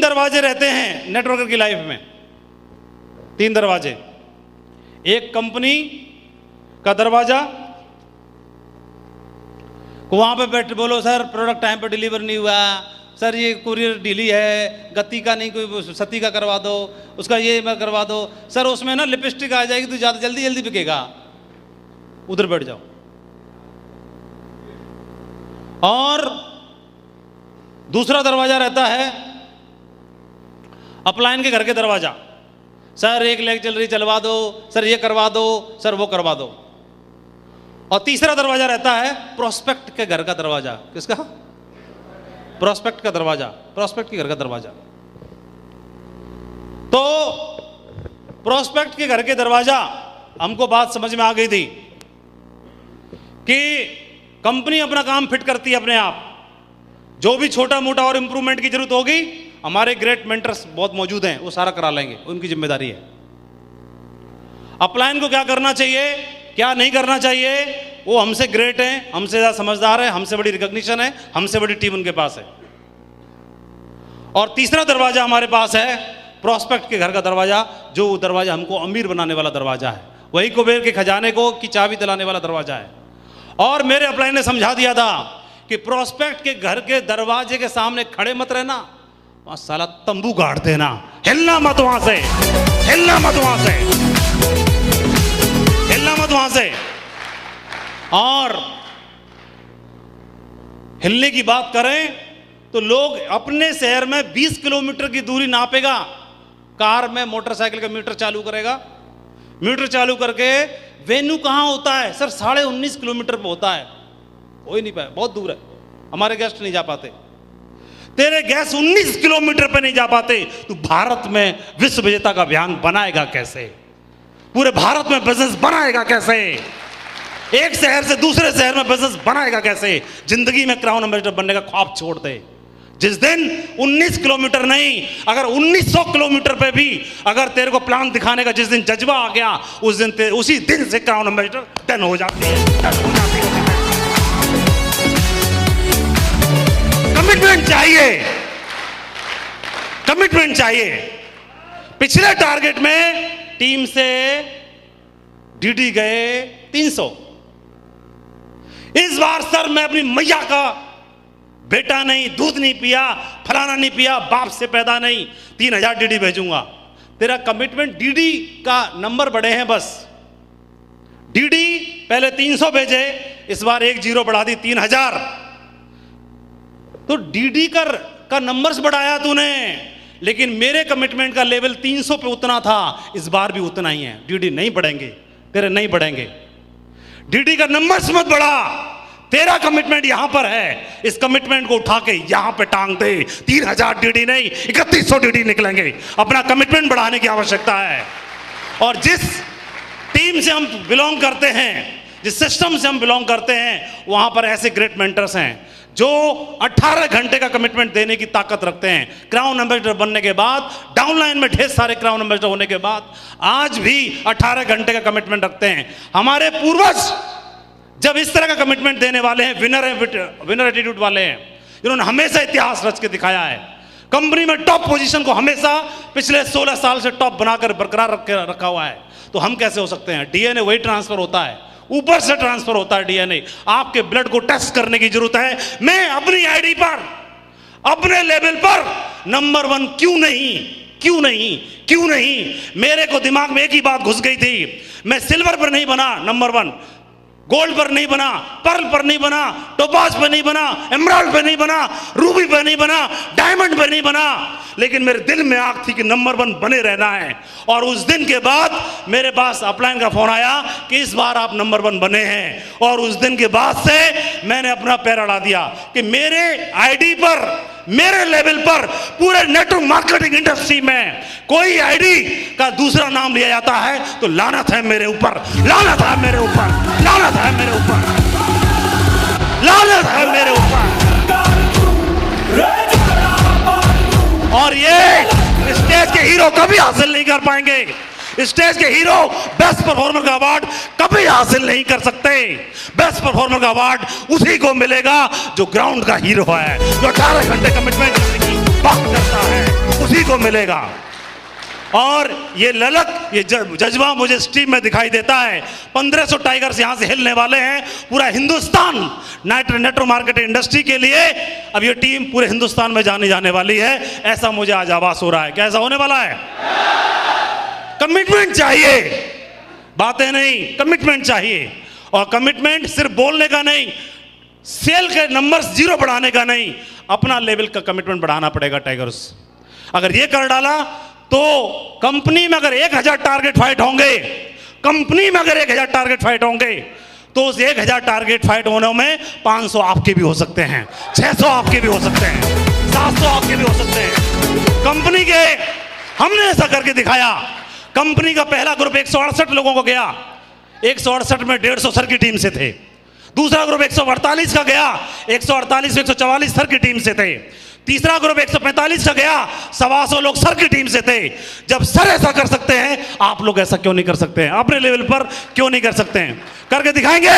दरवाजे रहते हैं नेटवर्कर की लाइफ में, 3 दरवाजे। एक कंपनी का दरवाजा, वहां पे बैठ बोलो सर प्रोडक्ट टाइम पे डिलीवर नहीं हुआ, सर ये कुरियर डिली है, गति का नहीं, कोई सती का करवा दो, उसका ये मैं करवा दो, सर उसमें ना लिपस्टिक आ जाएगी तो ज़्यादा जल्दी जल्दी बिकेगा, उधर बैठ जाओ। और दूसरा दरवाजा रहता है अपलाइन के घर के दरवाजा, सर एक लेग चल रही चलवा दो, सर ये करवा दो, सर वो करवा दो। और तीसरा दरवाजा रहता है प्रोस्पेक्ट के घर का दरवाजा। किसका? प्रोस्पेक्ट का दरवाजा, प्रोस्पेक्ट के घर का दरवाजा। तो प्रोस्पेक्ट के घर के दरवाजा, हमको बात समझ में आ गई थी कि कंपनी अपना काम फिट करती है अपने आप, जो भी छोटा मोटा और इंप्रूवमेंट की जरूरत होगी हमारे ग्रेट मेंटर्स बहुत मौजूद हैं, वो सारा करा लेंगे, उनकी जिम्मेदारी है। अपलाइन को क्या करना चाहिए, क्या नहीं करना चाहिए, वो हमसे ग्रेट हैं, हमसे ज़्यादा समझदार है, हमसे बड़ी रिकॉग्निशन है, हमसे बड़ी टीम उनके पास है। और तीसरा दरवाजा हमारे पास है प्रोस्पेक्ट के घर का दरवाजा, जो दरवाजा हमको अमीर बनाने वाला दरवाजा है, वही कुबेर के खजाने को की चाबी दिलाने वाला दरवाजा है। और मेरे अपलाइन ने समझा दिया था कि प्रोस्पेक्ट के घर के दरवाजे के सामने खड़े मत रहना, वहां साला तंबू गाड़ देना, हिलना मत वहां से, हिलना मत वहां से, हिलना मत वहां से। और हिलने की बात करें तो लोग अपने शहर में 20 किलोमीटर की दूरी नापेगा, कार में मोटरसाइकिल का मीटर चालू करेगा, मीटर चालू करके वेन्यू कहां होता है, सर 19.5 किलोमीटर पे होता है, हो ही नहीं पाए, बहुत दूर है, हमारे गेस्ट नहीं जा पाते, तेरे गेस्ट 19 किलोमीटर पे नहीं जा पाते, तू भारत में विश्व विजेता का अभियान बनाएगा कैसे, पूरे भारत में बिजनेस बनाएगा कैसे, एक शहर से दूसरे शहर में बिजनेस बनाएगा कैसे, जिंदगी में क्राउन एम्बेसडर बनने का ख्वाब छोड़ दे। जिस दिन 19 किलोमीटर नहीं, अगर 1900 किलोमीटर पे भी अगर तेरे को प्लान दिखाने का जिस दिन जज्बा आ गया, उस दिन उसी दिन से क्राउन एम्बेसडर डन हो जाती है, डन हो जाती है। कमिटमेंट चाहिए, कमिटमेंट चाहिए। पिछले टारगेट में टीम से डीडी गए 300, इस बार सर मैं अपनी मैया का बेटा नहीं, दूध नहीं पिया, फलाना नहीं पिया, बाप से पैदा नहीं, 3000 डीडी भेजूंगा। तेरा कमिटमेंट, डीडी का नंबर बढ़े हैं बस, डीडी पहले 300 भेजे, इस बार 1 जीरो बढ़ा दी 3000, तो डीडी का नंबर्स बढ़ाया तूने, लेकिन मेरे कमिटमेंट का लेवल 300 पे उतना था, इस बार भी उतना ही है, डीडी नहीं बढ़ेंगे तेरे, नहीं बढ़ेंगे, डीडी का नंबर्स मत बढ़ा, तेरा कमिटमेंट यहां पर है, इस कमिटमेंट को उठा के यहां पे टांग दे, 3000 डीडी नहीं 3100 डीडी निकलेंगे, अपना कमिटमेंट बढ़ाने की आवश्यकता है। और जिस टीम से हम बिलोंग करते हैं, जिस सिस्टम से हम बिलोंग करते हैं, वहां पर ऐसे ग्रेट मेंटर्स हैं जो 18 घंटे का कमिटमेंट देने की ताकत रखते हैं। क्राउन एम्बेसडर बनने के बाद, डाउनलाइन में ढेर सारे क्राउन एम्बेसडर होने के बाद, आज भी 18 घंटे का कमिटमेंट रखते हैं। हमारे पूर्वज जब इस तरह का कमिटमेंट देने वाले हैं, विनर एटीट्यूड वाले हैं, इन्होंने हमेशा इतिहास रच के दिखाया है। कंपनी में टॉप पोजीशन को हमेशा पिछले 16 साल से टॉप बनाकर बरकरार रखा हुआ है। तो हम कैसे हो सकते हैं? डीएनए वही ट्रांसफर होता है, ऊपर से ट्रांसफर होता है डीएनए। आपके ब्लड को टेस्ट करने की जरूरत है। मैं अपनी आईडी पर, अपने लेवल पर नंबर 1 क्यों नहीं, क्यों नहीं, क्यों नहीं? मेरे को दिमाग में एक ही बात घुस गई थी, मैं सिल्वर पर नहीं बना नंबर 1, गोल्ड पर नहीं बना, पर्ल पर नहीं बना, टोपाज पर नहीं बना, एमराल्ड पर नहीं बना, रूबी पर नहीं बना, डायमंड पर नहीं बना, लेकिन मेरे दिल में आग थी कि नंबर 1 बने रहना है। और उस दिन के बाद मेरे पास अपलाइन का फोन आया कि इस बार आप नंबर 1 बने हैं। और उस दिन के बाद से मैंने अपना पैर अड़ा दिया कि मेरे आईडी पर, मेरे लेवल पर, पूरे नेटवर्क मार्केटिंग इंडस्ट्री में कोई आईडी का दूसरा नाम लिया जाता है तो लानत है मेरे ऊपर, लानत है मेरे ऊपर, लानत है मेरे ऊपर, लानत है मेरे ऊपर। और ये स्टेज के हीरो कभी हासिल नहीं कर पाएंगे। स्टेज के हीरो बेस्ट परफॉर्मर का अवार्ड कभी हासिल नहीं कर सकते। बेस्ट परफॉर्मर का अवार्ड उसी को मिलेगा जो ग्राउंड का हीरो है, जो 18 घंटे कमिटमेंट करने की बात करता है। उसी को मिलेगा। और ये ललक, ये जज्बा मुझे इस टीम में दिखाई देता है। 1500 टाइगर्स यहां से हिलने वाले हैं। पूरा हिंदुस्तान नेटवर्क मार्केटिंग इंडस्ट्री के लिए अब ये टीम पूरे हिंदुस्तान में जानी जाने वाली है, ऐसा मुझे आज आभास हो रहा है। कैसा होने वाला है? कमिटमेंट चाहिए, बातें नहीं, कमिटमेंट चाहिए। और कमिटमेंट सिर्फ बोलने का नहीं, सेल के नंबर्स जीरो बढ़ाने का नहीं, अपना लेवल का कमिटमेंट बढ़ाना पड़ेगा टाइगर्स। अगर ये कर डाला तो कंपनी में अगर 1000 टारगेट फाइट होंगे, कंपनी में अगर 1000 टारगेट फाइट होंगे, तो उस 1000 टारगेट फाइट होने में 500 आपके भी हो सकते हैं, 600 आपके भी हो सकते हैं, 700 आपके भी हो सकते हैं। कंपनी के हमने ऐसा करके दिखाया। कंपनी का पहला ग्रुप 168 लोगों को गया, 168 में 150 सर की टीम से थे। दूसरा ग्रुप 148 का गया, 148 144 सर की टीम से थे। तीसरा ग्रुप 145 का गया, 125 लोग सर की टीम से थे। जब सर ऐसा कर सकते हैं, आप लोग ऐसा क्यों नहीं कर सकते हैं? अपने लेवल पर क्यों नहीं कर सकते हैं? करके दिखाएंगे।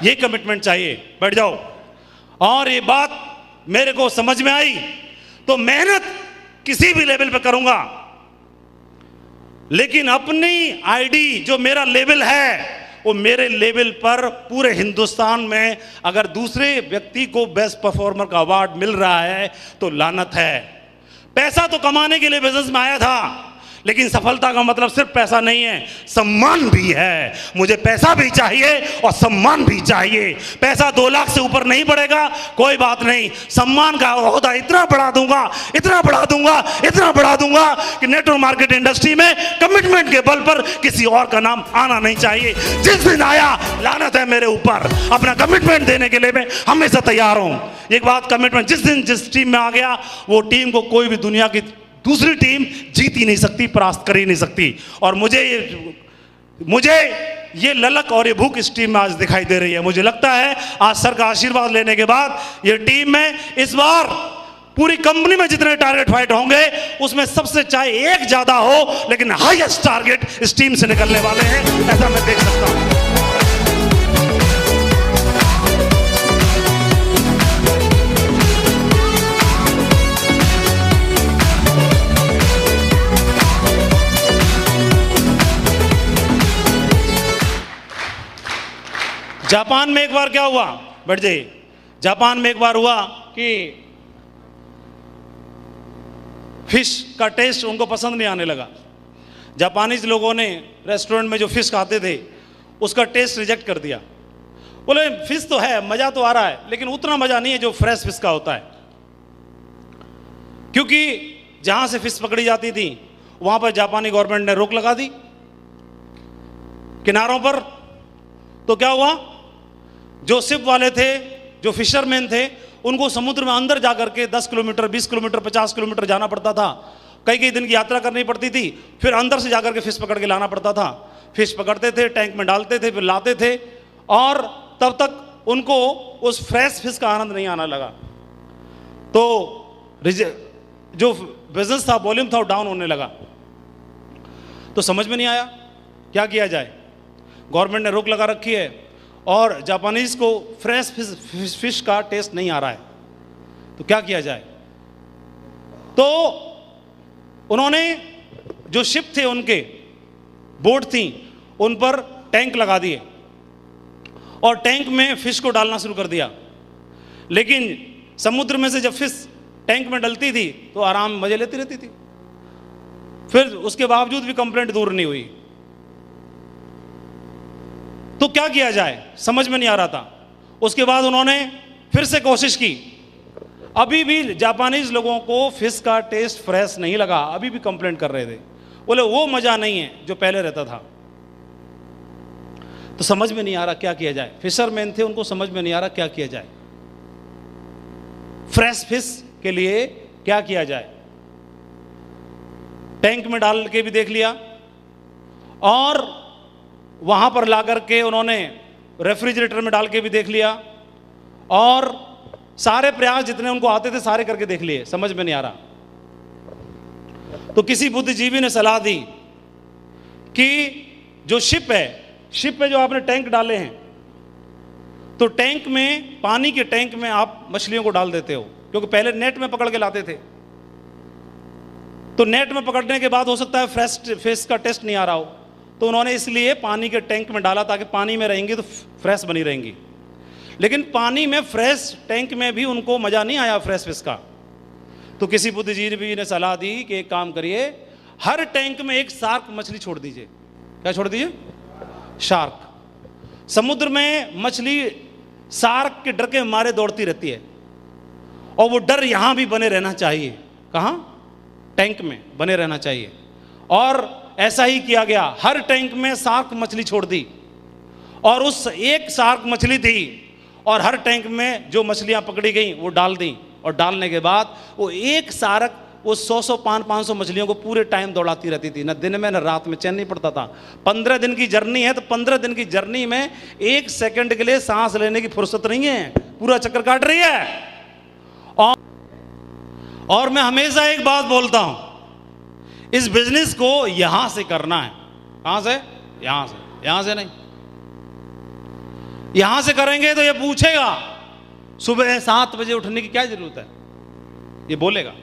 ये कमिटमेंट चाहिए। बैठ जाओ। और ये बात मेरे को समझ में आई तो मेहनत किसी भी लेवल पे करूंगा, लेकिन अपनी आईडी जो मेरा लेवल है वो मेरे लेवल पर पूरे हिंदुस्तान में अगर दूसरे व्यक्ति को बेस्ट परफॉर्मर का अवार्ड मिल रहा है तो लानत है। पैसा तो कमाने के लिए बिजनेस में आया था, लेकिन सफलता का मतलब सिर्फ पैसा नहीं है, सम्मान भी है। मुझे पैसा भी चाहिए और सम्मान भी चाहिए। पैसा 2 लाख से ऊपर नहीं बढ़ेगा, कोई बात नहीं। सम्मान का ओहदा इतना बढ़ा दूंगा, इतना बढ़ा दूंगा, इतना बढ़ा दूंगा कि नेटवर्क मार्केट इंडस्ट्री में कमिटमेंट के बल पर किसी और का नाम आना नहीं चाहिए। जिस दिन आया, लानत है मेरे ऊपर। अपना कमिटमेंट देने के लिए मैं हमेशा तैयार हूं। एक बात, कमिटमेंट जिस दिन जिस टीम में आ गया, वो टीम को कोई भी दुनिया की दूसरी टीम जीत ही नहीं सकती, परास्त कर ही नहीं सकती। और मुझे ये ललक और ये भूख इस टीम में आज दिखाई दे रही है। मुझे लगता है आज सर का आशीर्वाद लेने के बाद ये टीम में इस बार पूरी कंपनी में जितने टारगेट फाइट होंगे उसमें सबसे चाहे एक ज्यादा हो, लेकिन हाईएस्ट टारगेट इस टीम से निकलने वाले हैं, ऐसा मैं देख सकता हूं। जापान में एक बार क्या हुआ, बैठ जाइए। जापान में एक बार हुआ कि फिश का टेस्ट उनको पसंद नहीं आने लगा। जापानीज लोगों ने रेस्टोरेंट में जो फिश खाते थे उसका टेस्ट रिजेक्ट कर दिया। बोले फिश तो है, मज़ा तो आ रहा है, लेकिन उतना मज़ा नहीं है जो फ्रेश फिश का होता है। क्योंकि जहाँ से फिश पकड़ी जाती थी वहाँ पर जापानी गवर्नमेंट ने रोक लगा दी किनारों पर। तो क्या हुआ, जो शिप वाले थे, जो फिशरमैन थे, उनको समुद्र में अंदर जाकर के 10 किलोमीटर, 20 किलोमीटर, 50 किलोमीटर जाना पड़ता था। कई कई दिन की यात्रा करनी पड़ती थी, फिर अंदर से जाकर के फिश पकड़ के लाना पड़ता था। फिश पकड़ते थे, टैंक में डालते थे, फिर लाते थे, और तब तक उनको उस फ्रेश फिश का आनंद नहीं आना लगा। तो जो बिजनेस था, वॉल्यूम था, वो डाउन होने लगा। तो समझ में नहीं आया क्या किया जाए। गवर्नमेंट ने रोक लगा रखी है और जापानीज को फ्रेश फिश का टेस्ट नहीं आ रहा है, तो क्या किया जाए। तो उन्होंने जो शिप थे, उनके बोट थी, उन पर टैंक लगा दिए और टैंक में फिश को डालना शुरू कर दिया। लेकिन समुद्र में से जब फिश टैंक में डलती थी तो आराम मजे लेती रहती थी। फिर उसके बावजूद भी कंप्लेंट दूर नहीं हुई। तो क्या किया जाए, समझ में नहीं आ रहा था। उसके बाद उन्होंने फिर से कोशिश की। अभी भी जापानीज लोगों को फिश का टेस्ट फ्रेश नहीं लगा, अभी भी कंप्लेंट कर रहे थे। बोले वो मजा नहीं है जो पहले रहता था। तो समझ में नहीं आ रहा क्या किया जाए। फिशरमैन थे, उनको समझ में नहीं आ रहा क्या किया जाए। फ्रेश फिश के लिए क्या किया जाए। टैंक में डाल के भी देख लिया और वहां पर ला करके उन्होंने रेफ्रिजरेटर में डाल के भी देख लिया, और सारे प्रयास जितने उनको आते थे सारे करके देख लिए, समझ में नहीं आ रहा। तो किसी बुद्धिजीवी ने सलाह दी कि जो शिप है, शिप में जो आपने टैंक डाले हैं, तो टैंक में, पानी के टैंक में आप मछलियों को डाल देते हो, क्योंकि पहले नेट में पकड़ के लाते थे। तो नेट में पकड़ने के बाद हो सकता है फ्रेश फिश का टेस्ट नहीं आ रहा हो, तो उन्होंने इसलिए पानी के टैंक में डाला ताकि पानी में रहेंगी तो फ्रेश बनी रहेंगी। लेकिन पानी में फ्रेश टैंक में भी उनको मज़ा नहीं आया फ्रेश फिश का। तो किसी बुद्धिजीवी ने सलाह दी कि एक काम करिए, हर टैंक में एक शार्क मछली छोड़ दीजिए। क्या छोड़ दीजिए? शार्क। समुद्र में मछली शार्क के डर के मारे दौड़ती रहती है, और वो डर यहां भी बने रहना चाहिए। कहां? टैंक में बने रहना चाहिए। और ऐसा ही किया गया, हर टैंक में शार्क मछली छोड़ दी, और उस एक शार्क मछली थी, और हर टैंक में जो मछलियां पकड़ी गई वो डाल दी, और डालने के बाद वो एक शार्क वो 100 500 मछलियों को पूरे टाइम दौड़ाती रहती थी, न दिन में न रात में, चैन नहीं पड़ता था। 15 दिन की जर्नी है, तो 15 दिन की जर्नी में 1 सेकंड के लिए सांस लेने की फुर्सत नहीं है, पूरा चक्कर काट रही है। और मैं हमेशा एक बात बोलता हूं, इस बिजनेस को यहां से करना है। कहां से? यहां से, यहां से नहीं। यहां से करेंगे तो ये पूछेगा सुबह 7 बजे उठने की क्या जरूरत है, ये बोलेगा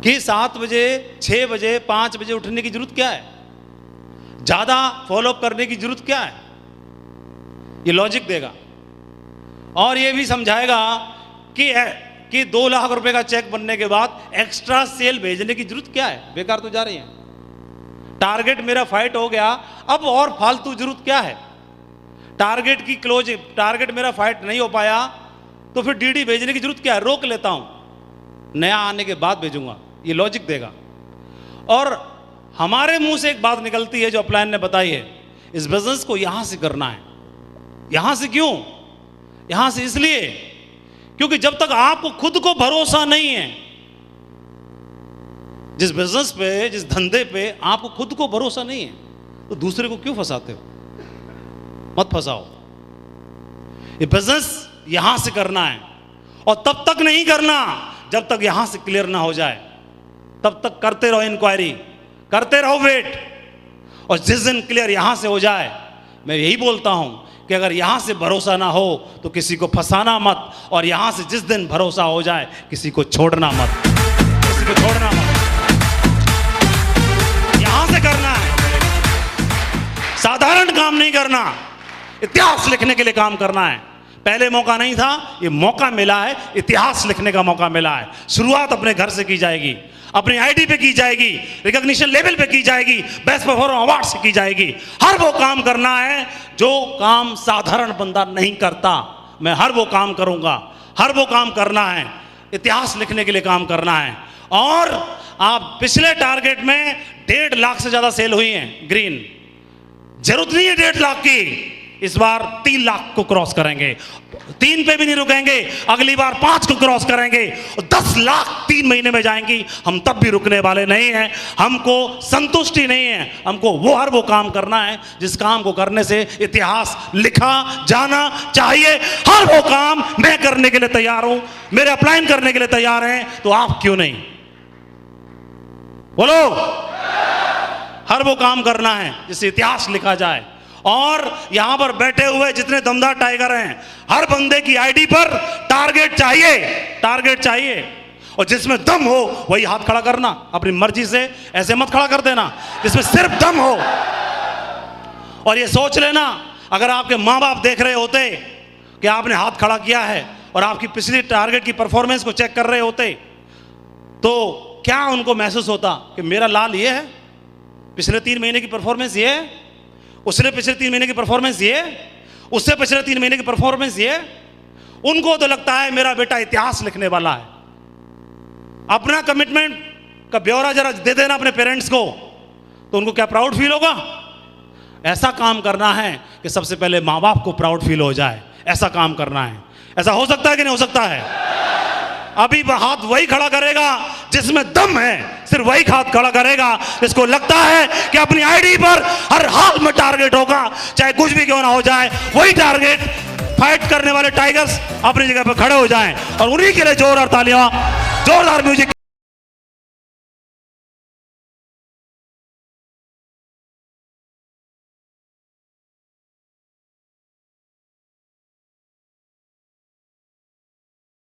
कि 7 बजे, 6 बजे, 5 बजे उठने की जरूरत क्या है, ज्यादा फॉलोअप करने की जरूरत क्या है, ये लॉजिक देगा। और ये भी समझाएगा कि 2 लाख रुपए का चेक बनने के बाद एक्स्ट्रा सेल भेजने की जरूरत क्या है, बेकार तो जा रही है। टारगेट मेरा फाइट हो गया, अब और फालतू जरूरत क्या है? टारगेट की क्लोज, टारगेट मेरा फाइट नहीं हो पाया तो फिर डीडी भेजने की जरूरत क्या है, रोक लेता हूं, नया आने के बाद भेजूंगा, ये लॉजिक देगा। और हमारे मुंह से एक बात निकलती है जो अपलाइन ने बताई है, इस बिजनेस को यहां से करना है। यहां से क्यों? यहां से इसलिए क्योंकि जब तक आपको खुद को भरोसा नहीं है, जिस बिजनेस पे, जिस धंधे पे आपको खुद को भरोसा नहीं है, तो दूसरे को क्यों फंसाते हो? मत फंसाओ। ये बिजनेस यहां से करना है, और तब तक नहीं करना जब तक यहां से क्लियर ना हो जाए। तब तक करते रहो इंक्वायरी, करते रहो वेट, और जिस दिन क्लियर यहां से हो जाए, मैं यही बोलता हूं कि अगर यहां से भरोसा ना हो तो किसी को फंसाना मत, और यहां से जिस दिन भरोसा हो जाए किसी को छोड़ना मत, किसी को छोड़ना मत। यहां से करना है, साधारण काम नहीं करना, इतिहास लिखने के लिए काम करना है। पहले मौका नहीं था, ये मौका मिला है, इतिहास लिखने का मौका मिला है। शुरुआत अपने घर से की जाएगी, अपनी आईडी पे की जाएगी, रिकॉग्निशन लेवल पे की जाएगी, बेस्ट परफॉर्मर अवार्ड से की जाएगी। हर वो काम करना है जो काम साधारण बंदा नहीं करता। मैं हर वो काम करूंगा, हर वो काम करना है, इतिहास लिखने के लिए काम करना है। और आप पिछले टारगेट में 1.5 लाख से ज्यादा सेल हुई है ग्रीन, जरूरत नहीं है 1.5 लाख की, इस बार 3 लाख को क्रॉस करेंगे, 3 पे भी नहीं रुकेंगे, अगली बार 5 को क्रॉस करेंगे, और 10 लाख 3 महीने में जाएंगी। हम तब भी रुकने वाले नहीं हैं, हमको संतुष्टि नहीं है, हमको हर वो काम करना है जिस काम को करने से इतिहास लिखा जाना चाहिए। हर वो काम मैं करने के लिए तैयार हूं, मेरे अपलाइन करने के लिए तैयार हैं, तो आप क्यों नहीं? बोलो। हर वो काम करना है जिससे इतिहास लिखा जाए। और यहां पर बैठे हुए जितने दमदार टाइगर हैं, हर बंदे की आईडी पर टारगेट चाहिए, टारगेट चाहिए, और जिसमें दम हो वही हाथ खड़ा करना, अपनी मर्जी से ऐसे मत खड़ा कर देना, जिसमें सिर्फ दम हो। और ये सोच लेना, अगर आपके माँ बाप देख रहे होते कि आपने हाथ खड़ा किया है और आपकी पिछली टारगेट की परफॉर्मेंस को चेक कर रहे होते, तो क्या उनको महसूस होता कि मेरा लाल ये है, पिछले 3 महीने की परफॉर्मेंस ये है, उसने पिछले 3 महीने की परफॉर्मेंस ये, उससे पिछले 3 महीने की परफॉर्मेंस ये। उनको तो लगता है मेरा बेटा इतिहास लिखने वाला है। अपना कमिटमेंट का ब्यौरा जरा दे देना अपने पेरेंट्स को, तो उनको क्या प्राउड फील होगा? ऐसा काम करना है कि सबसे पहले माँ बाप को प्राउड फील हो जाए, ऐसा काम करना है। ऐसा हो सकता है कि नहीं हो सकता है? अभी हाथ वही खड़ा करेगा जिसमें दम है, सिर्फ वही हाथ खड़ा करेगा जिसको लगता है कि अपनी आईडी पर हर हाल में टारगेट होगा, चाहे कुछ भी क्यों ना हो जाए। वही टारगेट फाइट करने वाले टाइगर्स अपनी जगह पर खड़े हो जाएं, और उन्हीं के लिए जोरदार तालियां, जोरदार म्यूजिक।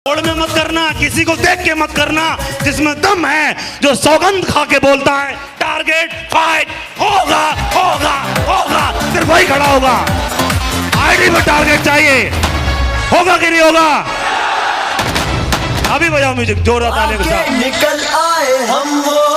रोड में मत करना, किसी को देख के मत करना, जिसमें दम है, जो सौगंध खा के बोलता है टारगेट फाइट होगा होगा होगा, सिर्फ वही खड़ा होगा। आईडी में टारगेट चाहिए, होगा कि नहीं होगा? अभी बजाओ म्यूजिक जोरदार तालियों के साथ। निकल आए हम वो